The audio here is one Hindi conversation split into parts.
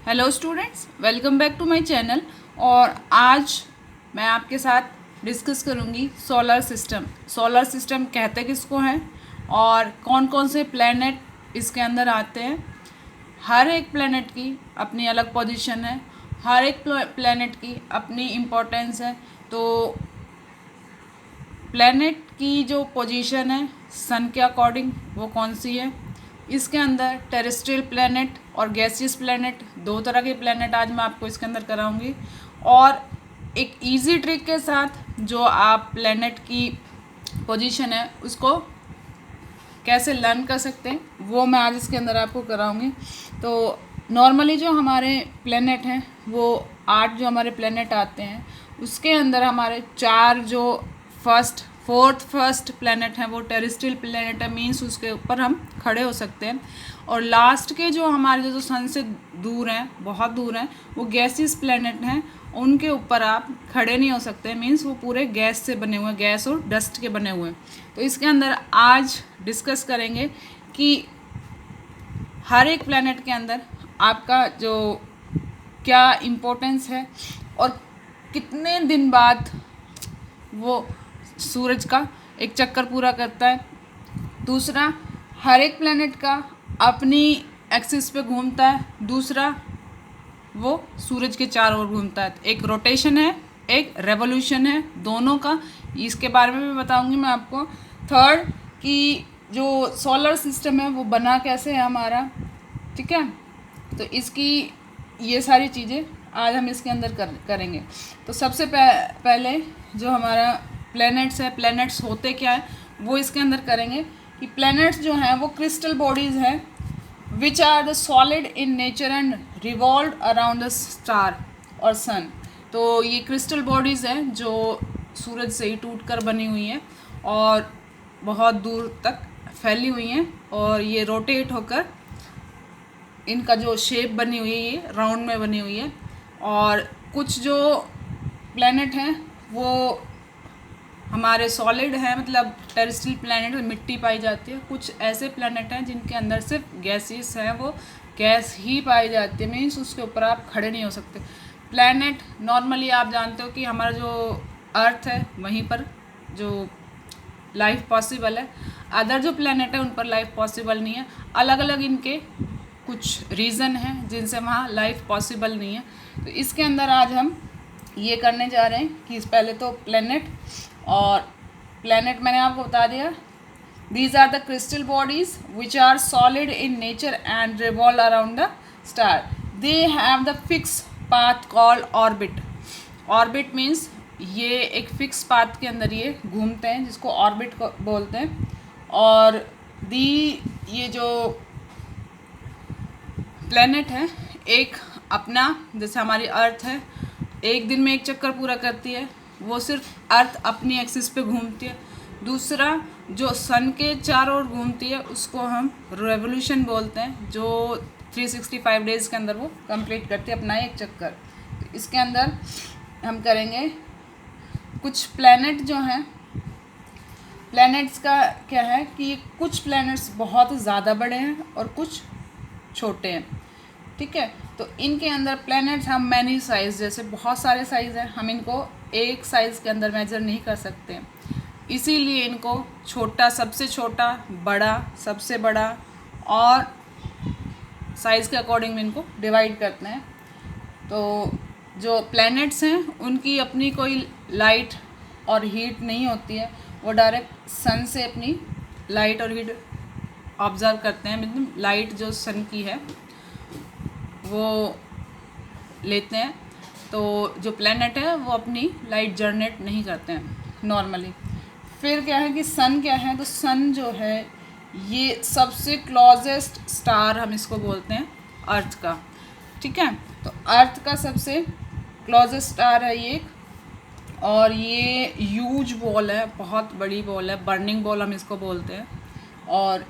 Hello students, welcome back to my channel. और आज मैं आपके साथ डिस्कस करूंगी सोलर सिस्टम। सोलर सिस्टम कहते किसको हैं और कौन कौन से प्लैनेट इसके अंदर आते हैं। हर एक प्लैनेट की अपनी अलग पोजीशन है, हर एक प्लैनेट की अपनी इम्पोर्टेंस है। तो प्लैनेट की जो पोजीशन है सन के अकॉर्डिंग वो कौन सी है। इसके अंदर टेरेस्ट्रियल प्लैनेट और गैसियस प्लैनेट, दो तरह के प्लैनेट आज मैं आपको इसके अंदर कराऊंगी। और एक इजी ट्रिक के साथ जो आप प्लैनेट की पोजीशन है उसको कैसे लर्न कर सकते हैं वो मैं आज इसके अंदर आपको कराऊंगी। तो नॉर्मली जो हमारे प्लैनेट हैं वो 8 जो हमारे प्लैनेट आते हैं उसके अंदर हमारे 4 जो फर्स्ट प्लैनेट हैं वो टेरेस्ट्रियल प्लैनेट है, मीन्स उसके ऊपर हम खड़े हो सकते हैं। और लास्ट के जो हमारे जो सन से दूर हैं, बहुत दूर हैं, वो गैसियस प्लैनेट हैं, उनके ऊपर आप खड़े नहीं हो सकते, मीन्स वो पूरे गैस से बने हुए हैं, गैस और डस्ट के बने हुए हैं। तो इसके अंदर आज डिस्कस करेंगे कि हर एक प्लैनेट के अंदर आपका जो क्या इम्पोर्टेंस है और कितने दिन बाद वो सूरज का एक चक्कर पूरा करता है। दूसरा, हर एक प्लैनेट का अपनी एक्सिस पे घूमता है, दूसरा वो सूरज के चारों ओर घूमता है। एक रोटेशन है, एक रेवोल्यूशन है, दोनों का इसके बारे में भी बताऊंगी मैं आपको। थर्ड, कि जो सोलर सिस्टम है वो बना कैसे है हमारा, ठीक है। तो इसकी ये सारी चीज़ें आज हम इसके अंदर करेंगे। तो सबसे पहले जो हमारा प्लैनेट्स है, प्लैनेट्स होते क्या है वो इसके अंदर करेंगे। कि प्लैनेट्स जो हैं वो क्रिस्टल बॉडीज़ हैं which are the solid in nature and revolve around the star और सन। तो ये क्रिस्टल बॉडीज़ हैं जो सूरज से ही टूट कर बनी हुई हैं और बहुत दूर तक फैली हुई हैं, और ये रोटेट होकर इनका जो शेप बनी हुई है ये राउंड में बनी हुई है। और कुछ जो प्लैनेट हैं वो हमारे सॉलिड हैं, मतलब टेरेस्ट्रियल प्लैनेट में मिट्टी पाई जाती है। कुछ ऐसे प्लैनेट हैं जिनके अंदर सिर्फ गैसेस हैं, वो गैस ही पाई जाती है, मीन्स उसके ऊपर आप खड़े नहीं हो सकते। प्लैनेट नॉर्मली आप जानते हो कि हमारा जो अर्थ है वहीं पर जो लाइफ पॉसिबल है, अदर जो प्लैनेट है उन पर लाइफ पॉसिबल नहीं है। अलग अलग इनके कुछ रीज़न हैं जिनसे वहाँ लाइफ पॉसिबल नहीं है। तो इसके अंदर आज हम ये करने जा रहे हैं कि पहले तो प्लैनेट, और प्लैनेट मैंने आपको बता दिया, these are the crystal bodies which are solid in nature and revolve around the star. They have the fix path called orbit. Orbit means ये एक फिक्स पाथ के अंदर ये घूमते हैं जिसको ऑर्बिट बोलते हैं। और ये जो प्लैनेट है एक अपना, जैसे हमारी अर्थ है एक दिन में एक चक्कर पूरा करती है, वो सिर्फ अर्थ अपनी एक्सिस पे घूमती है। दूसरा, जो सन के चारों ओर घूमती है उसको हम रेवोल्यूशन बोलते हैं, जो 365 डेज़ के अंदर वो कंप्लीट करती है अपना एक चक्कर। तो इसके अंदर हम करेंगे कुछ प्लैनेट जो हैं। प्लैनेट्स का क्या है कि कुछ प्लैनेट्स बहुत ज़्यादा बड़े हैं और कुछ छोटे हैं, ठीक है। तो इनके अंदर प्लैनेट्स हम मैनी साइज़, जैसे बहुत सारे साइज़ हैं, हम इनको एक साइज़ के अंदर मेजर नहीं कर सकते, इसीलिए इनको छोटा, सबसे छोटा, बड़ा, सबसे बड़ा और साइज़ के अकॉर्डिंग इनको डिवाइड करते हैं। तो जो प्लैनेट्स हैं उनकी अपनी कोई लाइट और हीट नहीं होती है, वो डायरेक्ट सन से अपनी लाइट और हीट ऑब्ज़र्व करते हैं, मतलब लाइट जो सन की है वो लेते हैं। तो जो प्लैनेट है वो अपनी लाइट जनरेट नहीं करते हैं नॉर्मली। फिर क्या है कि सन क्या है, तो सन जो है ये सबसे क्लोजेस्ट स्टार हम इसको बोलते हैं अर्थ का, ठीक है। तो अर्थ का सबसे क्लोजेस्ट स्टार है ये, और ये ह्यूज बॉल है, बहुत बड़ी बॉल है, बर्निंग बॉल हम इसको बोलते हैं। और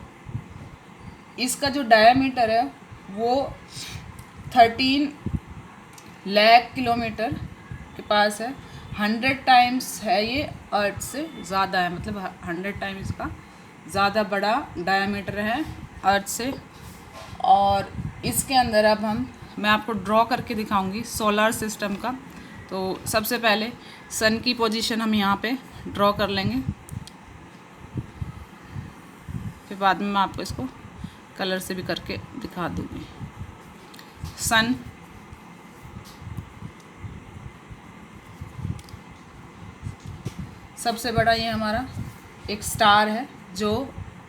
इसका जो डायमीटर है वो 13 लाख किलोमीटर के पास है। 100 टाइम्स है ये अर्थ से ज़्यादा है, मतलब 100 टाइम इसका ज़्यादा बड़ा डायमीटर है अर्थ से। और इसके अंदर अब हम मैं आपको ड्रॉ करके दिखाऊंगी सोलर सिस्टम का। तो सबसे पहले सन की पोजीशन हम यहाँ पे ड्रॉ कर लेंगे, फिर बाद में मैं आपको इसको कलर से भी करके दिखा दूँगी। सन सबसे बड़ा ये हमारा एक स्टार है जो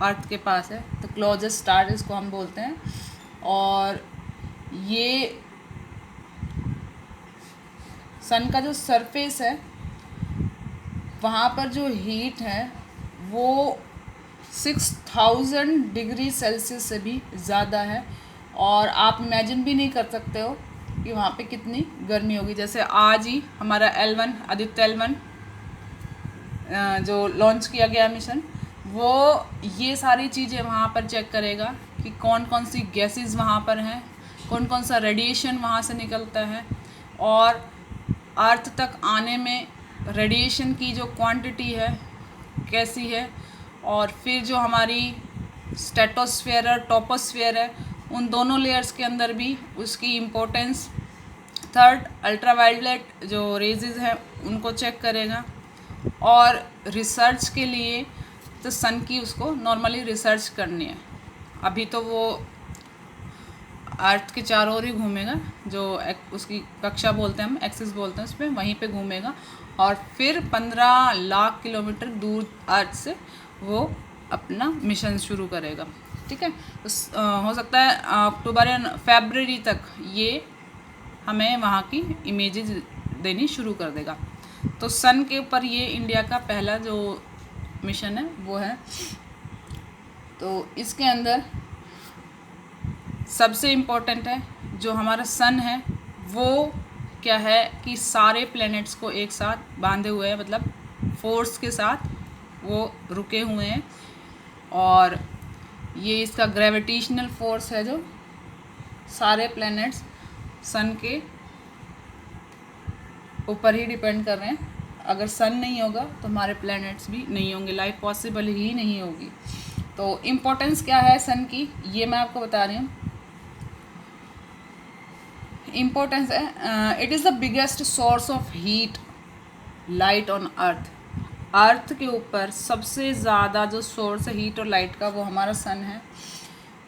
अर्थ के पास है, तो क्लोजेस्ट स्टार इसको हम बोलते हैं। और ये सन का जो सरफेस है वहाँ पर जो हीट है वो 6000 डिग्री सेल्सियस से भी ज़्यादा है, और आप इमेजिन भी नहीं कर सकते हो कि वहाँ पे कितनी गर्मी होगी। जैसे आज ही हमारा L1 आदित्य L1 जो लॉन्च किया गया मिशन, वो ये सारी चीज़ें वहाँ पर चेक करेगा कि कौन कौन सी गैसेस वहाँ पर हैं, कौन कौन सा रेडिएशन वहाँ से निकलता है, और अर्थ तक आने में रेडिएशन की जो क्वांटिटी है कैसी है, और फिर जो हमारी स्ट्रेटोस्फेयर और टॉपोस्फेयर है उन दोनों लेयर्स के अंदर भी उसकी इम्पोर्टेंस। थर्ड, अल्ट्रावायलेट जो रेजेस हैं उनको चेक करेगा। और रिसर्च के लिए तो सन की उसको नॉर्मली रिसर्च करनी है। अभी तो वो अर्थ के चारों ओर ही घूमेगा, जो उसकी कक्षा बोलते हैं हम, एक्सिस बोलते हैं उस पर, वहीं पे घूमेगा, और फिर 15 लाख किलोमीटर दूर अर्थ से वो अपना मिशन शुरू करेगा। ठीक है, तो हो सकता है अक्टूबर या फरवरी तक ये हमें वहाँ की इमेजेस देनी शुरू कर देगा। तो सन के ऊपर ये इंडिया का पहला जो मिशन है वो है। तो इसके अंदर सबसे इम्पोर्टेंट है जो हमारा सन है वो क्या है कि सारे प्लैनेट्स को एक साथ बांधे हुए हैं, मतलब फोर्स के साथ वो रुके हुए हैं, और ये इसका ग्रेविटेशनल फोर्स है जो सारे प्लैनेट्स सन के ऊपर ही डिपेंड कर रहे हैं। अगर सन नहीं होगा तो हमारे प्लैनेट्स भी नहीं होंगे, लाइफ पॉसिबल ही नहीं होगी। तो इम्पोर्टेंस क्या है सन की ये मैं आपको बता रही हूँ। इम्पोर्टेंस है, it is the biggest source of heat light on earth. Earth के ऊपर सबसे ज़्यादा जो सोर्स है हीट और लाइट का वो हमारा सन है।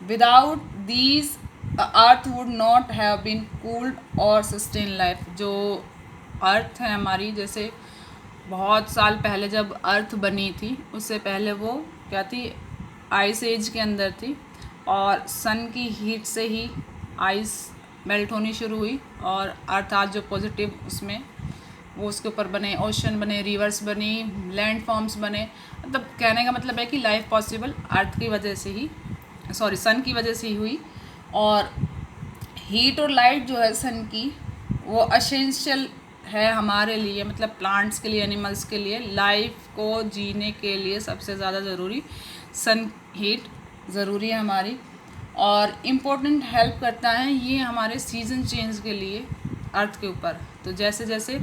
Without these earth would not have been cooled और सस्टेन लाइफ। जो अर्थ है हमारी, जैसे बहुत साल पहले जब अर्थ बनी थी उससे पहले वो क्या थी, आइस एज के अंदर थी, और सन की हीट से ही आइस मेल्ट होनी शुरू हुई, और अर्थ आज जो पॉजिटिव उसमें वो उसके ऊपर बने, ओशन बने, रिवर्स बनी, लैंड फॉर्म्स बने। मतलब कहने का मतलब है कि लाइफ पॉसिबल अर्थ की वजह से ही, सॉरी सन की वजह से ही हुई। और हीट और लाइट जो है सन की वो एसेंशियल है हमारे लिए, मतलब प्लांट्स के लिए, एनिमल्स के लिए, लाइफ को जीने के लिए सबसे ज़्यादा ज़रूरी सन हीट ज़रूरी है हमारी। और इम्पोर्टेंट हेल्प करता है ये हमारे सीज़न चेंज के लिए अर्थ के ऊपर। तो जैसे जैसे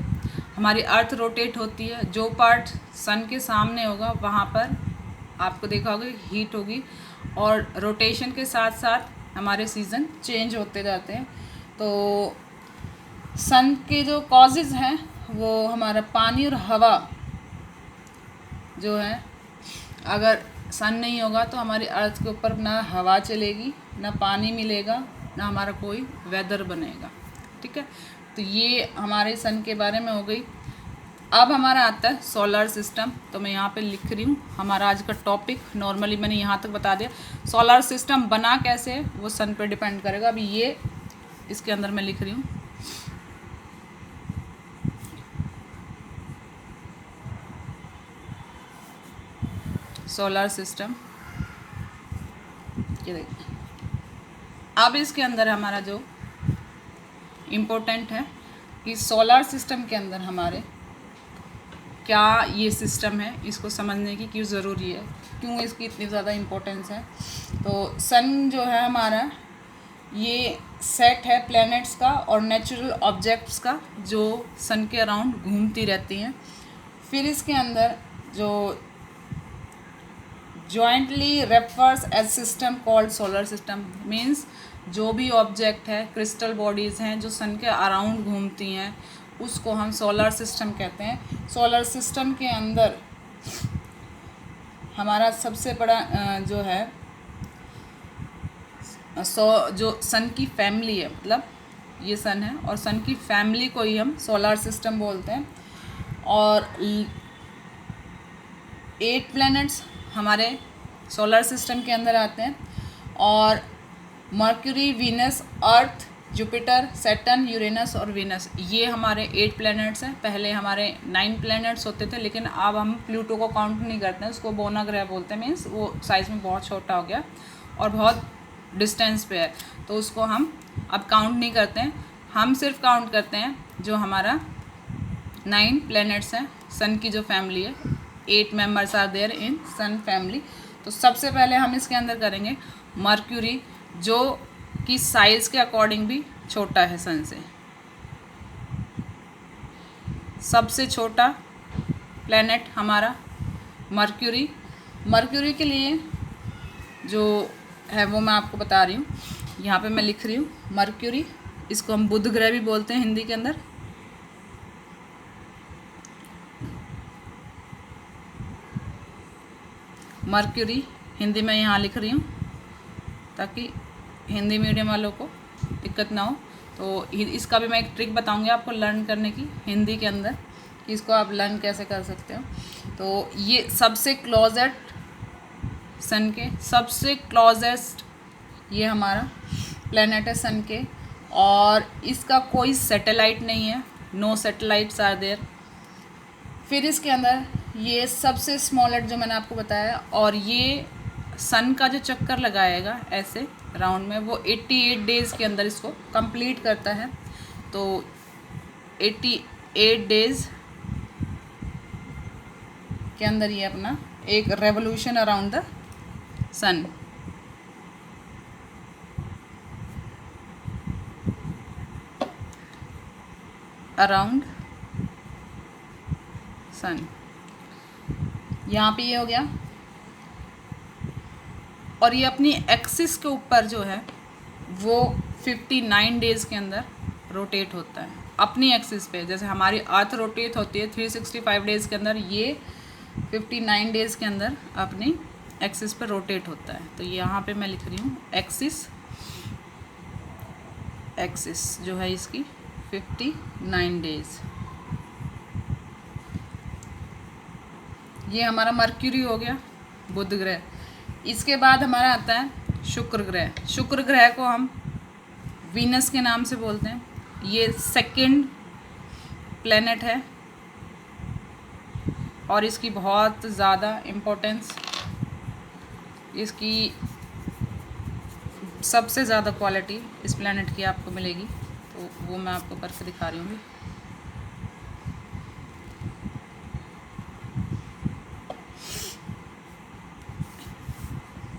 हमारी अर्थ रोटेट होती है, जो पार्ट सन के सामने होगा वहाँ पर आपको देखा होगा हीट होगी, और रोटेशन के साथ साथ हमारे सीज़न चेंज होते जाते हैं। तो सन के जो कॉजेज़ हैं वो हमारा पानी और हवा जो है, अगर सन नहीं होगा तो हमारी अर्थ के ऊपर ना हवा चलेगी, ना पानी मिलेगा, ना हमारा कोई वेदर बनेगा। ठीक है, तो ये हमारे सन के बारे में हो गई। अब हमारा आता है सोलर सिस्टम। तो मैं यहाँ पे लिख रही हूँ हमारा आज का टॉपिक, नॉर्मली मैंने यहाँ तक बता दिया। सोलर सिस्टम बना कैसे है वो सन पे डिपेंड करेगा। अभी ये इसके अंदर मैं लिख रही हूँ सोलर सिस्टम, ये देखिए। अब इसके अंदर हमारा जो इम्पोर्टेंट है कि सोलर सिस्टम के अंदर हमारे क्या ये सिस्टम है, इसको समझने की क्यों ज़रूरी है, क्यों इसकी इतनी ज़्यादा इम्पोर्टेंस है। तो सन जो है हमारा ये सेट है प्लैनेट्स का और नेचुरल ऑब्जेक्ट्स का जो सन के अराउंड घूमती रहती हैं। फिर इसके अंदर जो jointly refers as system called solar system, means जो भी ऑब्जेक्ट है, क्रिस्टल बॉडीज़ हैं जो सन के अराउंड घूमती हैं, उसको हम सोलर सिस्टम कहते हैं। सोलर सिस्टम के अंदर हमारा सबसे बड़ा जो है जो सन की फैमिली है, मतलब ये सन है और सन की फैमिली को ही हम सोलर सिस्टम बोलते हैं। और 8 प्लैनेट्स हमारे सोलर सिस्टम के अंदर आते हैं, और मर्क्यूरी, वीनस, अर्थ, जुपिटर, सैटर्न, यूरेनस और वीनस, ये हमारे 8 प्लैनेट्स हैं। पहले हमारे 9 प्लैनेट्स होते थे, लेकिन अब हम प्लूटो को काउंट नहीं करते हैं, उसको बोना ग्रह बोलते हैं। मीन्स वो साइज़ में बहुत छोटा हो गया और बहुत डिस्टेंस पे है, तो उसको हम अब काउंट नहीं करते हैं। हम सिर्फ काउंट करते हैं जो हमारा 9 प्लैनेट्स हैं, सन की जो फैमिली है। 8 members are there in sun family. तो सबसे पहले हम इसके अंदर करेंगे मर्क्यूरी, जो कि साइज़ के अकॉर्डिंग भी छोटा है सन से। सबसे छोटा प्लैनेट हमारा मर्क्यूरी। मर्क्यूरी के लिए जो है वो मैं आपको बता रही हूँ, यहाँ पे मैं लिख रही हूँ मर्क्यूरी। इसको हम बुध ग्रह भी बोलते हैं हिंदी के अंदर। मर्क्यूरी हिंदी में यहाँ लिख रही हूँ ताकि हिंदी मीडियम वालों को दिक्कत ना हो। तो इसका भी मैं एक ट्रिक बताऊँगी आपको लर्न करने की हिंदी के अंदर, कि इसको आप लर्न कैसे कर सकते हो। तो ये सबसे क्लोजेस्ट सन के, सबसे क्लोजेस्ट ये हमारा प्लैनेट है सन के, और इसका कोई सैटेलाइट नहीं है, नो सैटेलाइट्स आर देयर। फिर इसके अंदर ये सबसे स्मॉलेस्ट जो मैंने आपको बताया, और ये सन का जो चक्कर लगाएगा ऐसे राउंड में, वो 88 डेज़ के अंदर इसको कंप्लीट करता है। तो 88 डेज़ के अंदर ये अपना एक revolution around the sun, around sun, यहाँ पे ये हो गया। और ये अपनी एक्सिस के ऊपर जो है वो 59 डेज़ के अंदर रोटेट होता है अपनी एक्सिस पे। जैसे हमारी अर्थ रोटेट होती है 365 डेज़ के अंदर, ये 59 डेज़ के अंदर अपनी एक्सिस पे रोटेट होता है। तो यहाँ पे मैं लिख रही हूँ एक्सिस, एक्सिस जो है इसकी 59 डेज़। ये हमारा मर्क्यूरी हो गया, बुध ग्रह। इसके बाद हमारा आता है शुक्र ग्रह। शुक्र ग्रह को हम वीनस के नाम से बोलते हैं। ये सेकंड प्लैनेट है और इसकी बहुत ज़्यादा इम्पोर्टेंस, इसकी सबसे ज़्यादा क्वालिटी इस प्लैनेट की आपको मिलेगी, तो वो मैं आपको करके दिखा रही हूँ।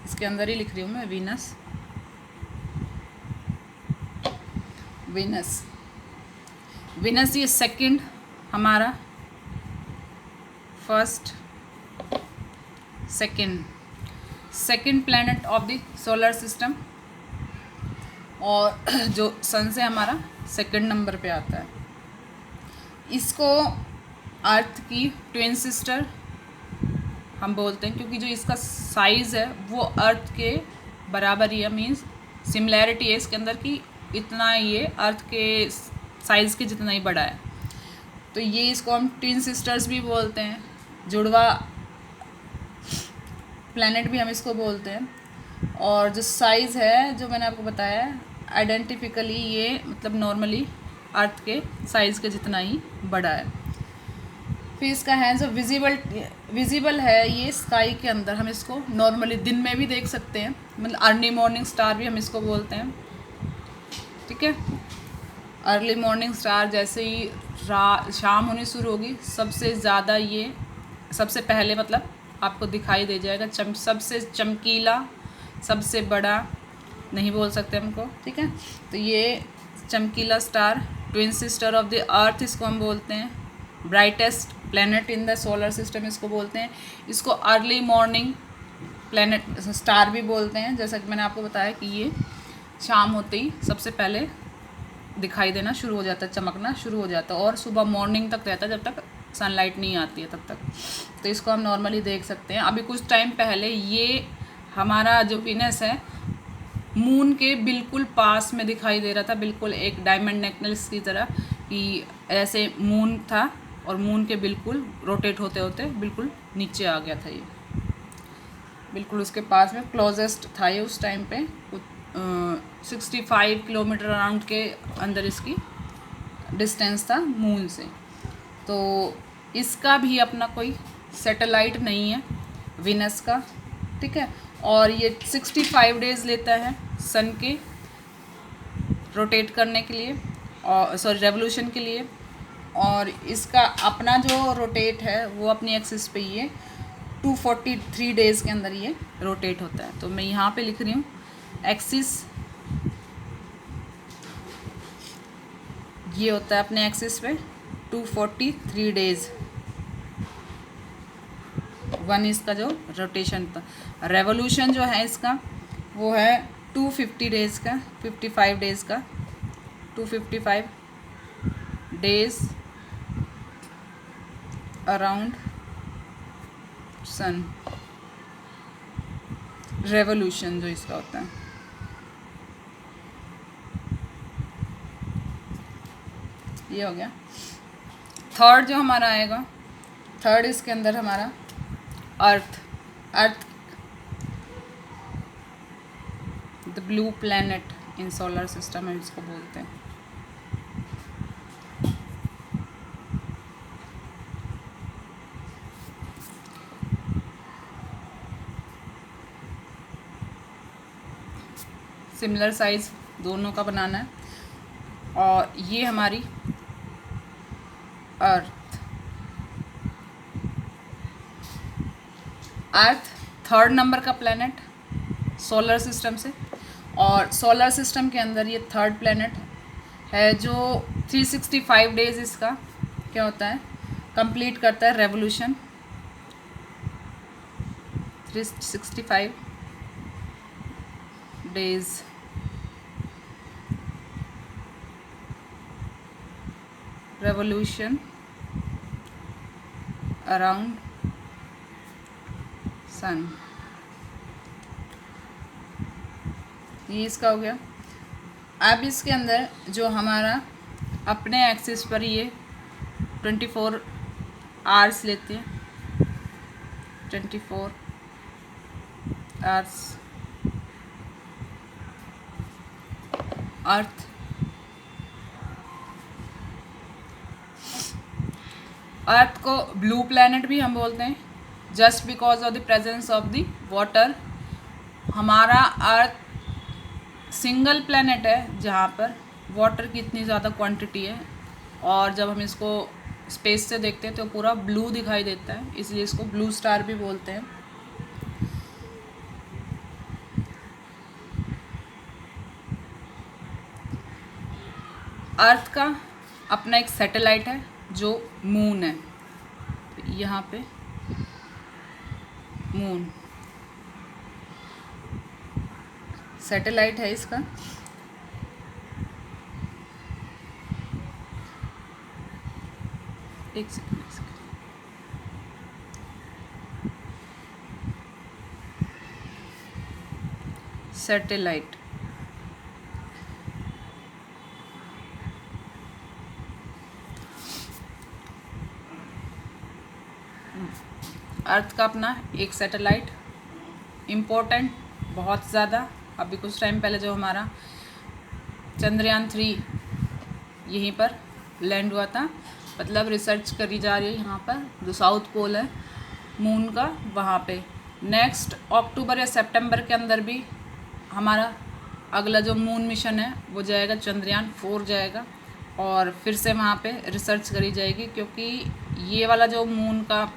इसके अंदर ही लिख रही हूँ मैं वीनस। वीनस, वीनस ये सेकंड हमारा, first second planet of the solar system, और जो सन से हमारा सेकंड नंबर पे आता है। इसको अर्थ की ट्विन सिस्टर हम बोलते हैं, क्योंकि जो इसका साइज़ है वो अर्थ के बराबर ही है। मीन्स सिमिलैरिटी है इसके अंदर कि इतना ये अर्थ के साइज़ के जितना ही बड़ा है। तो ये इसको हम ट्विन सिस्टर्स भी बोलते हैं, जुड़वा प्लैनेट भी हम इसको बोलते हैं। और जो साइज़ है जो मैंने आपको बताया, आइडेंटिफिकली ये मतलब नॉर्मली अर्थ के साइज़ के जितना ही बड़ा है। फिर इसका है जो विजिबल है ये स्काई के अंदर, हम इसको नॉर्मली दिन में भी देख सकते हैं, मतलब अर्ली मॉर्निंग स्टार भी हम इसको बोलते हैं। ठीक है, अर्ली मॉर्निंग स्टार जैसे ही शाम होनी शुरू होगी, सबसे ज़्यादा ये सबसे पहले मतलब आपको दिखाई दे जाएगा। सबसे चमकीला, सबसे बड़ा नहीं बोल सकते हमको, ठीक है। तो ये चमकीला star, twin sister of the earth इसको हम बोलते हैं। Brightest planet in the solar system इसको बोलते हैं। इसको अर्ली मॉर्निंग प्लैनेट स्टार भी बोलते हैं, जैसा कि मैंने आपको बताया कि ये शाम होते ही सबसे पहले दिखाई देना शुरू हो जाता है, चमकना शुरू हो जाता है, और सुबह मॉर्निंग तक रहता है जब तक सनलाइट नहीं आती है तब तक। तो इसको हम नॉर्मली देख सकते हैं। अभी कुछ टाइम पहले ये हमारा जो वीनस है मून के बिल्कुल पास में दिखाई दे रहा था, बिल्कुल एक डायमंड नेकलेस की तरह, कि ऐसे मून था और मून के बिल्कुल रोटेट होते होते बिल्कुल नीचे आ गया था। ये बिल्कुल उसके पास में क्लोजेस्ट था ये उस टाइम पे। 65 किलोमीटर अराउंड के अंदर इसकी डिस्टेंस था मून से। तो इसका भी अपना कोई सैटेलाइट नहीं है वीनस का, ठीक है। और ये 65 डेज़ लेता है सन के रोटेट करने के लिए, और सॉरी रेवोल्यूशन के लिए। और इसका अपना जो रोटेट है वो अपनी एक्सिस पे ये 243 डेज़ के अंदर ये रोटेट होता है। तो मैं यहाँ पे लिख रही हूँ एक्सिस, ये होता है अपने एक्सिस पे 243 डेज़। वन इसका जो रोटेशन था, रेवोल्यूशन जो है इसका वो है 250 डेज़ का, 55 डेज़ का, 255 डेज़ अराउंड सन, रेवोल्यूशन जो इसका होता है। ये हो गया। थर्ड जो हमारा आएगा, थर्ड इसके अंदर हमारा earth the blue planet in solar system है इसको बोलते हैं। सिमिलर साइज दोनों का बनाना है। और ये हमारी अर्थ थर्ड नंबर का प्लैनेट सोलर सिस्टम से, और सोलर सिस्टम के अंदर ये थर्ड प्लैनेट है जो 365 डेज़ इसका क्या होता है कंप्लीट करता है revolution. 365 days revolution around sun, ये इसका हो गया। अब इसके अंदर जो हमारा अपने एक्सिस पर ये 24 आवर्स लेते हैं, 24 आवर्स अर्थ को ब्लू प्लैनेट भी हम बोलते हैं, just because of the presence of the water. हमारा अर्थ सिंगल प्लैनेट है जहाँ पर वाटर की इतनी ज़्यादा क्वांटिटी है, और जब हम इसको स्पेस से देखते हैं तो पूरा ब्लू दिखाई देता है, इसलिए इसको ब्लू स्टार भी बोलते हैं। अर्थ का अपना एक सैटेलाइट है जो मून है, यहाँ पे मून सैटेलाइट है इसका। एक सेकंड, सैटेलाइट अर्थ का अपना एक सैटेलाइट इम्पोर्टेंट बहुत ज़्यादा। अभी कुछ टाइम पहले जो हमारा चंद्रयान 3 यहीं पर लैंड हुआ था, मतलब रिसर्च करी जा रही है यहाँ पर, जो साउथ पोल है मून का वहाँ पे। नेक्स्ट अक्टूबर या सितंबर के अंदर भी हमारा अगला जो मून मिशन है वो जाएगा, चंद्रयान 4 जाएगा, और फिर से वहाँ पे रिसर्च करी जाएगी, क्योंकि ये वाला जो मून का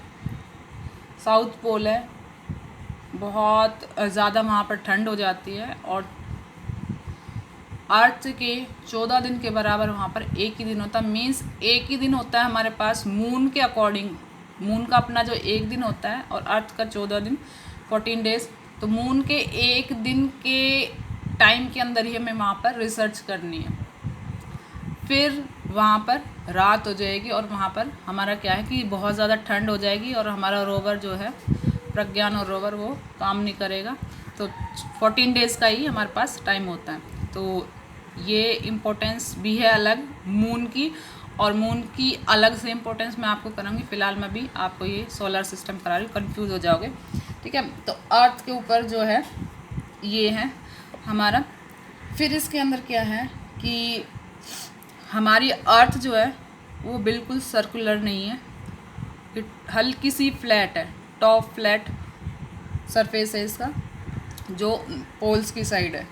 साउथ पोल है बहुत ज़्यादा वहाँ पर ठंड हो जाती है, और अर्थ के 14 दिन के बराबर वहाँ पर एक ही दिन होता है। मीन्स एक ही दिन होता है हमारे पास मून के अकॉर्डिंग, मून का अपना जो एक दिन होता है और अर्थ का 14 दिन 14 डेज। तो मून के एक दिन के टाइम के अंदर ही हमें वहाँ पर रिसर्च करनी है। फिर वहाँ पर रात हो जाएगी और वहाँ पर हमारा क्या है कि बहुत ज़्यादा ठंड हो जाएगी और हमारा रोवर जो है प्रज्ञान और रोवर वो काम नहीं करेगा। तो 14 डेज़ का ही हमारे पास टाइम होता है। तो ये इम्पोर्टेंस भी है अलग मून की, और मून की अलग से इम्पोर्टेंस मैं आपको कराऊंगी। फ़िलहाल मैं भी आपको ये सोलर सिस्टम करा रही हूँ, कन्फ्यूज़ हो जाओगे, ठीक है। तो अर्थ के ऊपर जो है ये है हमारा। फिर इसके अंदर क्या है कि हमारी अर्थ जो है वो बिल्कुल सर्कुलर नहीं है, हल्की सी फ्लैट है, टॉप फ्लैट सरफेस है इसका, जो पोल्स की साइड है।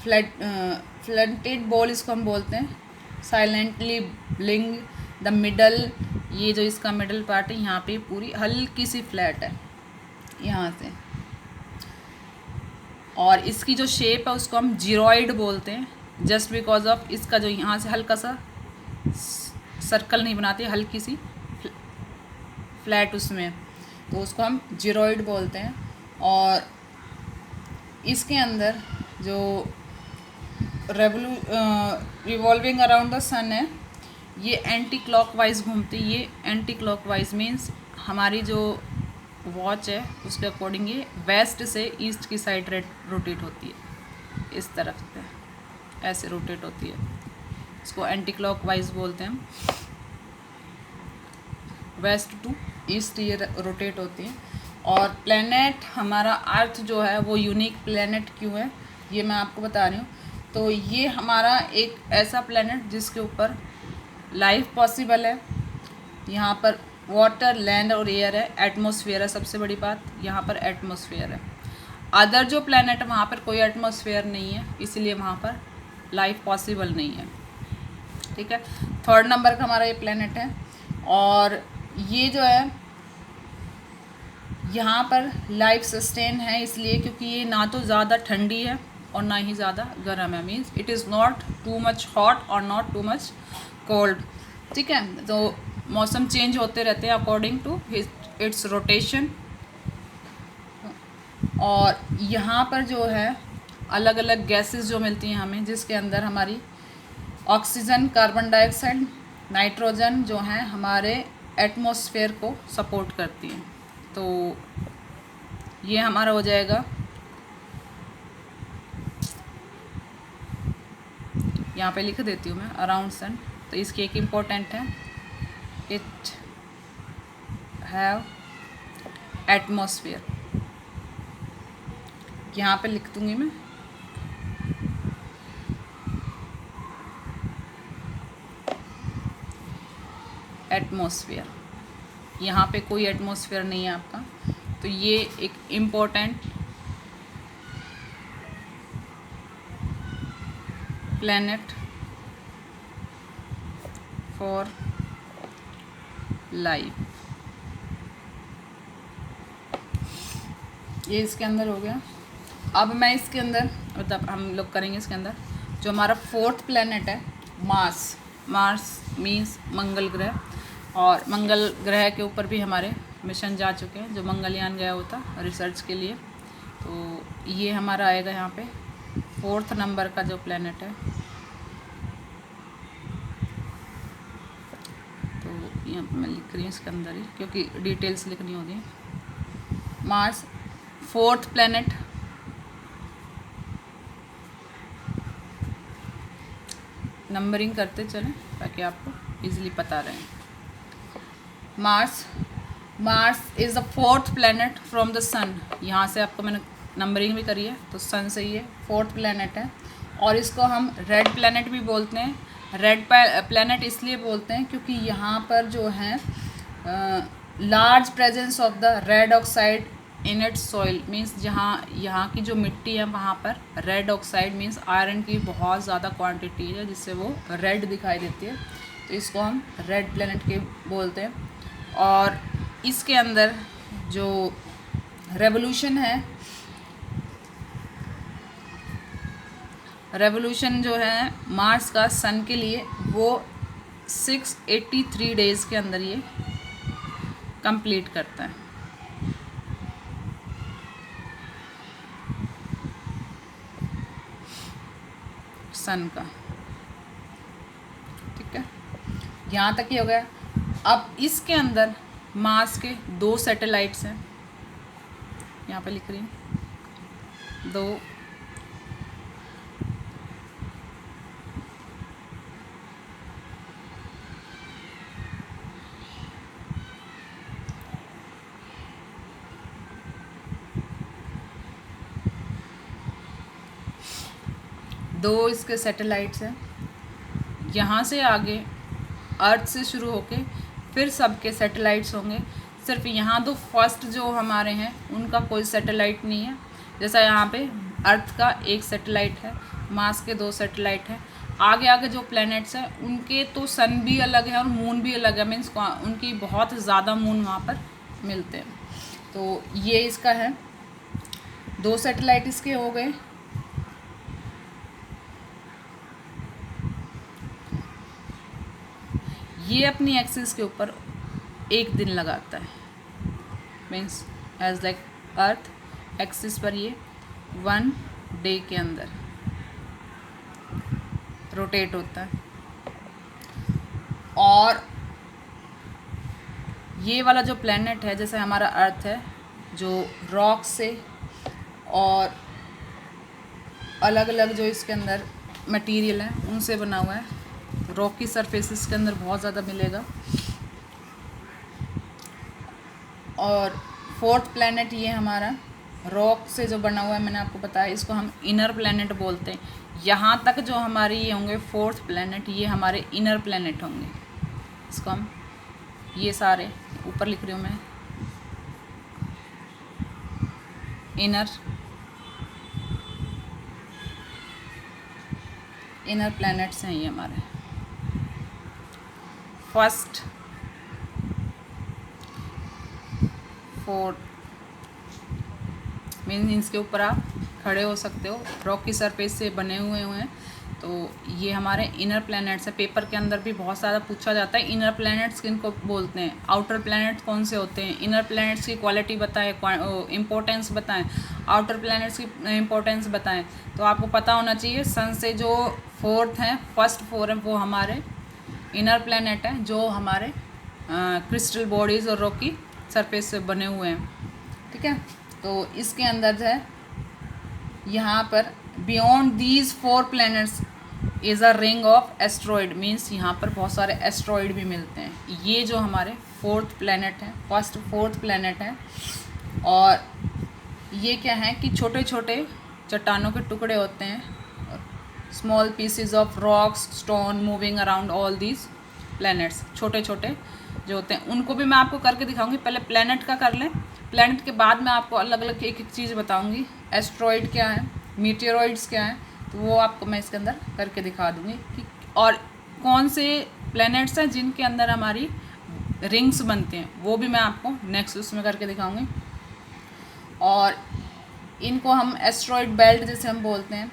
फ्लैटेड बॉल इसको हम बोलते हैं। साइलेंटली ब्लिंग द मिडल, ये जो इसका मिडल पार्ट है यहाँ पे पूरी हल्की सी फ्लैट है यहाँ से, और इसकी जो शेप है उसको हम जीरोइड बोलते हैं, जस्ट बिकॉज ऑफ इसका जो यहाँ से हल्का सा सर्कल नहीं बनाती, हल्की सी फ्लैट उसमें, तो उसको हम जीरोइड बोलते हैं। और इसके अंदर जो रिवॉल्विंग अराउंड द सन है, ये एंटी क्लॉकवाइज घूमती है। ये एंटी क्लॉकवाइज मीन्स हमारी जो वॉच है उसके अकॉर्डिंग ये वेस्ट से ईस्ट की साइड रोटेट होती है, इस तरफ से ऐसे रोटेट होती है, इसको एंटी क्लॉकवाइज बोलते हैं हम। वेस्ट टू ईस्ट ये रोटेट होती है। और प्लेनेट हमारा अर्थ जो है वो यूनिक प्लेनेट क्यों है ये मैं आपको बता रही हूँ। तो ये हमारा एक ऐसा प्लेनेट जिसके ऊपर लाइफ पॉसिबल है। यहाँ पर वाटर, लैंड और एयर है, एटमॉस्फेयर है, सबसे बड़ी बात यहाँ पर एटमॉस्फेयर है। अदर जो प्लेनेट है वहाँ पर कोई एटमॉस्फेयर नहीं है, इसलिए वहाँ पर लाइफ पॉसिबल नहीं है, ठीक है। 3rd नंबर का हमारा ये प्लेनेट है। और ये जो है यहाँ पर लाइफ सस्टेन है इसलिए क्योंकि ये ना तो ज़्यादा ठंडी है और ना ही ज़्यादा गर्म है, means it is not too much hot और नॉट टू मच कोल्ड, ठीक है। तो मौसम चेंज होते रहते हैं अकॉर्डिंग टू इट्स रोटेशन। और यहाँ पर जो है अलग अलग गैसेस जो मिलती हैं हमें, जिसके अंदर हमारी ऑक्सीजन, कार्बन डाइऑक्साइड, नाइट्रोजन जो हैं हमारे एटमॉस्फेयर को सपोर्ट करती हैं। तो ये हमारा हो जाएगा, यहाँ पे लिख देती हूँ मैं अराउंड सन। तो इसकी एक इम्पोर्टेंट है, इट हैव एटमॉस्फेयर, यहाँ पे लिख दूँगी मैं। एटमॉस्फेयर, यहाँ पे कोई एटमॉस्फेयर नहीं है आपका। तो ये एक इम्पोर्टेंट प्लैनेट फॉर लाइफ, ये इसके अंदर हो गया। अब मैं इसके अंदर मतलब हम लोग करेंगे इसके अंदर जो हमारा 4th प्लैनेट है मार्स। मार्स मीन्स मंगल ग्रह, और मंगल ग्रह के ऊपर भी हमारे मिशन जा चुके हैं, जो मंगलयान गया होता रिसर्च के लिए। तो ये हमारा आएगा यहाँ पे 4th नंबर का जो प्लैनेट है। तो यहाँ पे मैं लिख रही हूँ इसके अंदर ही क्योंकि डिटेल्स लिखनी होती है। मार्स 4th प्लैनेट, नंबरिंग करते चलें ताकि आपको इजीली पता रहे। Mars is the 4th planet from the sun. यहाँ से आपको मैंने नंबरिंग भी करी है, तो सन से ये 4th प्लैनेट है। और इसको हम रेड प्लैनेट भी बोलते हैं। रेड प्लैनेट इसलिए बोलते हैं क्योंकि यहाँ पर जो है large presence of the red oxide in its soil, means जहाँ यहाँ की जो मिट्टी है वहाँ पर रेड ऑक्साइड मीन्स आयरन की बहुत ज़्यादा क्वांटिटी है, जिससे वो रेड दिखाई देती है। तो इसको हम रेड प्लैनेट के बोलते हैं। और इसके अंदर जो रेवोल्यूशन है, रेवोल्यूशन जो है मार्स का सन के लिए वो 683 डेज़ के अंदर ये कंप्लीट करता है। सन का। ठीक है, यहाँ तक ही हो गया। अब इसके अंदर मार्स के 2 सैटेलाइट्स हैं, यहाँ पे लिख रही हूँ 2। दो इसके सैटेलाइट्स हैं। यहाँ से आगे अर्थ से शुरू होके फिर सबके सैटेलाइट्स होंगे। सिर्फ यहाँ 2 फर्स्ट जो हमारे हैं उनका कोई सैटेलाइट नहीं है। जैसा यहाँ पे अर्थ का 1 सैटेलाइट है, मार्स के 2 सैटेलाइट हैं। आगे आगे जो प्लैनेट्स हैं उनके तो सन भी अलग है और मून भी अलग है, मीन्स उनकी बहुत ज़्यादा मून वहाँ पर मिलते हैं। तो ये इसका है, 2 सैटेलाइट इसके हो गए। ये अपनी एक्सिस के ऊपर 1 दिन लगाता है, means as like earth axis पर ये 1 डे के अंदर रोटेट होता है। और ये वाला जो प्लैनेट है, जैसे हमारा अर्थ है, जो रॉक से और अलग अलग जो इसके अंदर मटेरियल है उनसे बना हुआ है। रॉक की सरफेस इसके अंदर बहुत ज़्यादा मिलेगा। और 4th प्लैनेट ये हमारा रॉक से जो बना हुआ है, मैंने आपको बताया, इसको हम इनर प्लैनेट बोलते हैं। यहाँ तक जो हमारे ये होंगे 4th प्लैनेट, ये हमारे इनर प्लैनेट होंगे। इसको हम ये सारे ऊपर लिख रही हूँ मैं, इनर प्लैनेट्स हैं ये हमारे। फर्स्ट 4 मीन्स इसके ऊपर आप खड़े हो सकते हो, रॉक की सरफेस से बने हुए हैं। तो ये हमारे इनर प्लैनेट्स हैं। पेपर के अंदर भी बहुत सारा पूछा जाता है, इनर प्लैनेट्स किनको बोलते हैं, आउटर प्लैनेट्स कौन से होते हैं, इनर प्लैनेट्स की क्वालिटी बताएं, इम्पोर्टेंस बताएं, आउटर प्लैनेट्स की इम्पोर्टेंस बताएं। तो आपको पता होना चाहिए सन से जो 4th हैं, फर्स्ट 4 हैं, वो हमारे इनर प्लैनेट हैं, जो हमारे क्रिस्टल बॉडीज़ और रॉक की सरफेस से बने हुए हैं। ठीक है, तो इसके अंदर जो है यहाँ पर beyond these 4 planets is a ring of asteroid, means यहाँ पर बहुत सारे एस्ट्रॉयड भी मिलते हैं। ये जो हमारे 4th प्लैनेट हैं, फर्स्ट 4th प्लैनेट हैं। और ये क्या है कि छोटे छोटे चट्टानों के टुकड़े होते हैं, small PCs of rocks stone moving around all these planets. छोटे छोटे जो होते हैं उनको भी मैं आपको करके दिखाऊंगी। पहले प्लैनेट का कर लें, प्लैनेट के बाद मैं आपको अलग अलग एक एक चीज़ बताऊंगी। एस्ट्रॉइड क्या है, मीटेरॉइड्स क्या हैं, तो वो आपको मैं इसके अंदर करके दिखा दूंगी कि और कौन से प्लैनेट्स हैं जिनके अंदर हमारी रिंग्स बनते हैं, वो भी मैं आपको नेक्स्ट उसमें करके दिखाऊंगी। और इनको हम एस्ट्रॉइड बेल्ट जैसे हम बोलते हैं।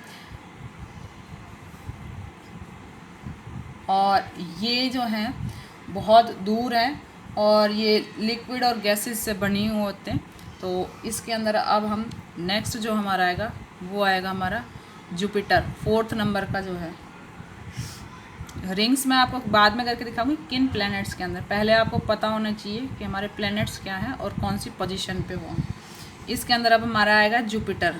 और ये जो हैं बहुत दूर हैं और ये लिक्विड और गैसेस से बनी हुए होते हैं। तो इसके अंदर अब हम नेक्स्ट जो हमारा आएगा वो आएगा हमारा जुपिटर, 4th नंबर का जो है। रिंग्स मैं आपको बाद में करके दिखाऊंगी किन प्लैनेट्स के अंदर। पहले आपको पता होना चाहिए कि हमारे प्लैनेट्स क्या हैं और कौन सी पोजीशन पे वो हैं। इसके अंदर अब हमारा आएगा जुपिटर।